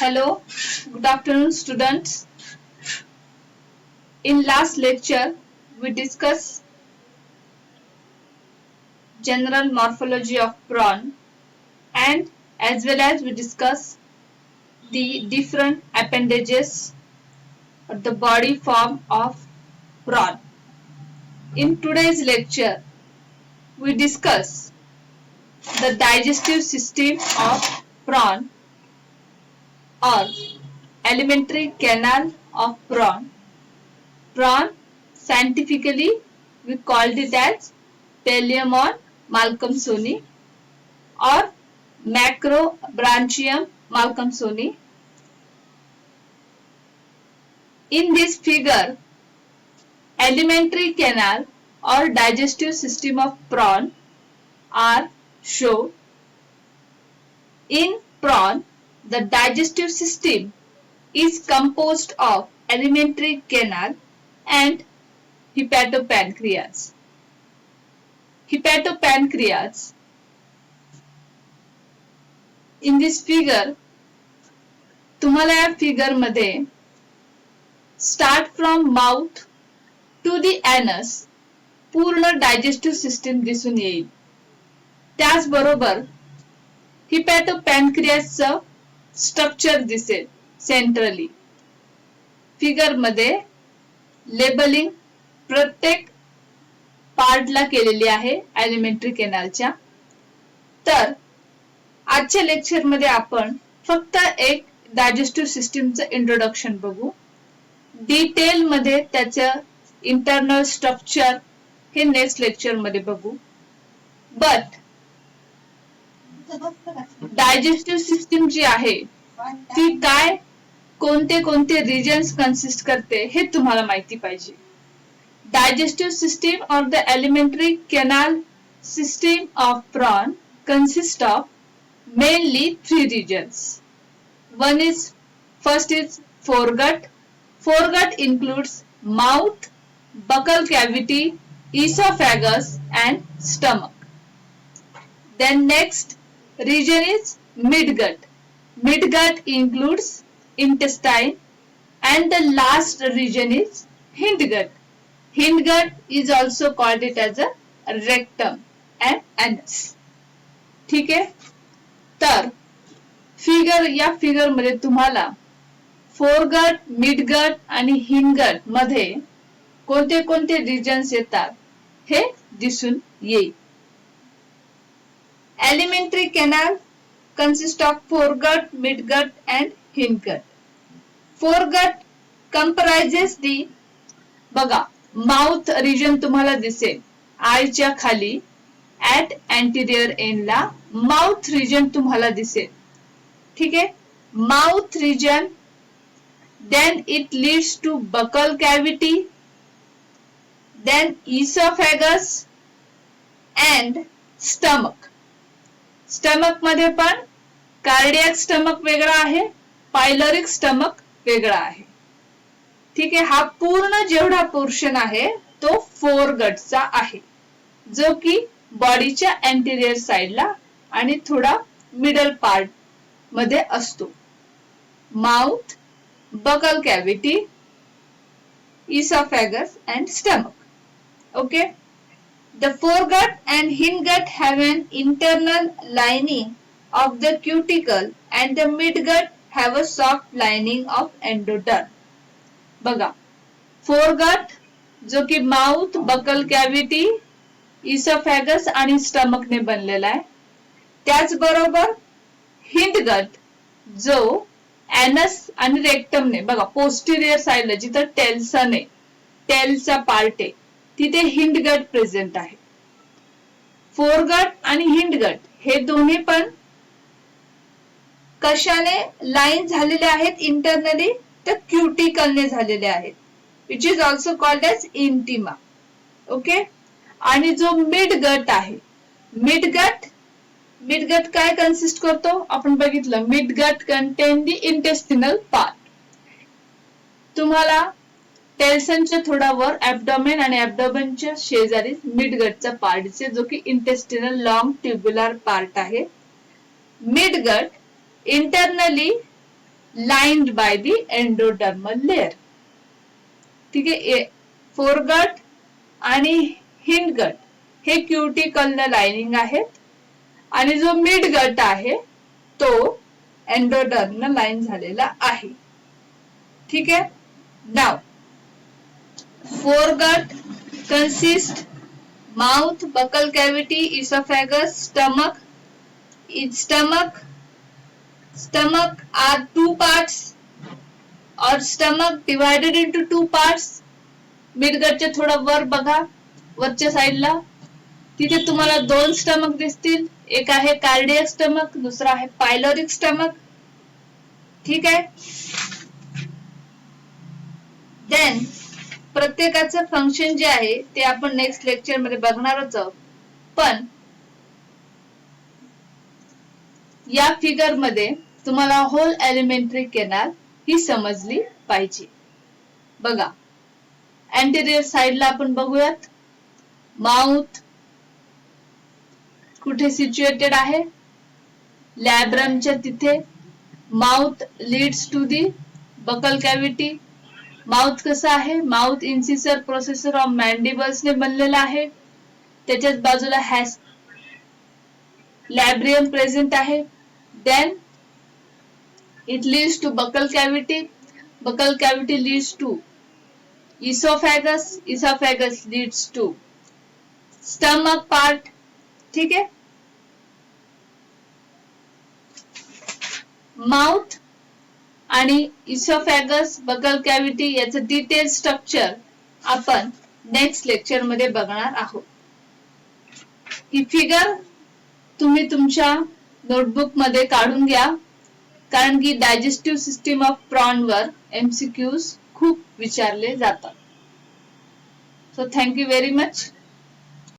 Hello, good afternoon students. In last lecture, we discussed general morphology of prawn and as well as we discussed the different appendages or the body form of prawn. In today's lecture, we discuss the digestive system of prawn or alimentary canal of prawn. Prawn, scientifically, we called it as Palaemon malcolmsoni or Macrobranchium malcolmsoni. In this figure, alimentary canal or digestive system of prawn are shown. In prawn, the digestive system is composed of alimentary canal and hepatopancreas. Hepatopancreas. In this figure, तुम्हाला या figure मध्ये start from mouth to the anus पूर्ण digestive system दिसून येईल. त्याचबरोबर हिपॅटोपॅनक्रियासचं structure दिसेल centrally. Figure मध्ये लेबलिंग प्रत्येक पार्टला केलेली आहे एलिमेंटरी कॅनलच्या. तर आजच्या लेक्चर मध्ये आपण फक्त एक डायजेस्टिव्ह सिस्टीमचं इंट्रोडक्शन बघू. डिटेल मध्ये त्याचं इंटरनल स्ट्रक्चर हे नेक्स्ट लेक्चर मध्ये बघू. बट डायजेस्टिव्ह सिस्टीम जी आहे ती काय कोणते कोणते रिजन्स कन्सिस्ट करते हे तुम्हाला माहिती पाहिजे. Digestive system or the alimentary canal system of prawn consists of mainly three regions. First is foregut. Foregut includes mouth, buccal cavity, esophagus and stomach. Then next region is midgut. Midgut includes intestine and the last region is hindgut. Hindgut is also called it as a rectum and anus. ठीक आहे. तर या figure मध्ये तुम्हाला foregut, midgut आणि hindgut मध्ये कोणते कोणते रिजन्स येतात हे दिसून येईल. Alimentary canal consists of foregut, midgut and hindgut. Foregut comprises the बघा माउथ रिजन तुम्हाला दिसेल आयच्या खाली ऍट अँटिरियर एंडला माउथ रिजन तुम्हाला दिसेल. ठीक आहे. Mouth region then it leads to buccal cavity, then esophagus and stomach. Stomach मध्ये पण कार्डियक स्टमक वेगळा आहे, पायलोरिक स्टमक वेगळा आहे. ठीक आहे. हा पूर्ण जेवढा पोर्शन आहे तो फोरगटचा आहे जो की बॉडीच्या अँटिरियर साइडला आणि थोडा मिडल पार्ट मध्ये असतो. Mouth, buccal cavity, esophagus and stomach. Okay. The foregut and hindgut have an internal lining of the cuticle and the midgut have a soft lining of endoderm. बघा फोरगट जो की माउथ, बकल कॅव्हिटी, इसोफॅगस आणि stomach ने बनलेला आहे. त्याचबरोबर hindgut जो एनस आणि रेक्टम ने बघा पोस्टिरियर साइडला जिथं टेल्सन आहे टेलचा पार्ट आहे तिथे हिंडगट प्रेझेंट आहे. फोरगट आणि हिंडगट हे दोन्ही पण कशाने लाईन झालेले आहेत इंटरनली तर क्युटिकलने झालेले आहेत which is also called as intima. Okay. आणि जो मिडगट आहे मिडगट काय कन्सिस्ट करतो आपण बघितलं. Midgut content the intestinal part. तुम्हाला टेल्सनच्या थोडा वर ऍब्डोमेन आणि ऍब्डोमेनच्या शेजारी मिडगटचा पार्ट दिसेल जो की इंटेस्टिनल लॉंग ट्युब्युलर पार्ट आहे. Midgut internally lined by the endodermal layer. ठीक आहे. फोरगट आणि हिंडगट हे क्युटिकलनं लाइनिंग आहेत आणि जो मिडगट आहे तो एंडोडर्मनं लाइन झालेला आहे. ठीक आहे. Now foregut consists mouth, buccal cavity, esophagus, stomach. In stomach are two parts or stomach divided into two parts. मिडगटच्या थोडा वर बघा, वरच्या साइडला तिथे तुम्हाला दोन स्टमक दिसतील. एक आहे कार्डियक स्टमक, दुसरा आहे पायलोरिक स्टमक. ठीक आहे. देन प्रत्येकाचं फंक्शन जे आहे ते आपण नेक्स्ट लेक्चर मध्ये बघणारच आहोत. पण या फिगर मध्ये तुम्हाला होल एलिमेंटरी केनाल ही समजली पाहिजे. बघा, अँटेरियर साइडला आपण बघूयात. माउथ कुठे सिच्युएटेड आहे? लॅब्रमच्या तिथे. Mouth leads to the buccal cavity. Mouth कसा आहे? Mouth incisor processor of mandibles ने बनलेला आहे. त्याच्याच बाजूला हॅस लॅब्रियम प्रेझेंट आहे. Then it leads to buccal cavity. Buccal cavity leads to oesophagus. Oesophagus leads to stomach part. ठीक आहे. माउथ आणि इसोफॅगस, बकल कॅव्हिटी याचं डिटेल स्ट्रक्चर आपण नेक्स्ट लेक्चर मध्ये बघणार आहोत. ही फिगर तुम्ही तुमच्या नोटबुक मध्ये काढून घ्या, कारण की डायजेस्टिव्ह सिस्टीम ऑफ प्रॉन वर MCQs खूप विचारले जातात. So thank you very much.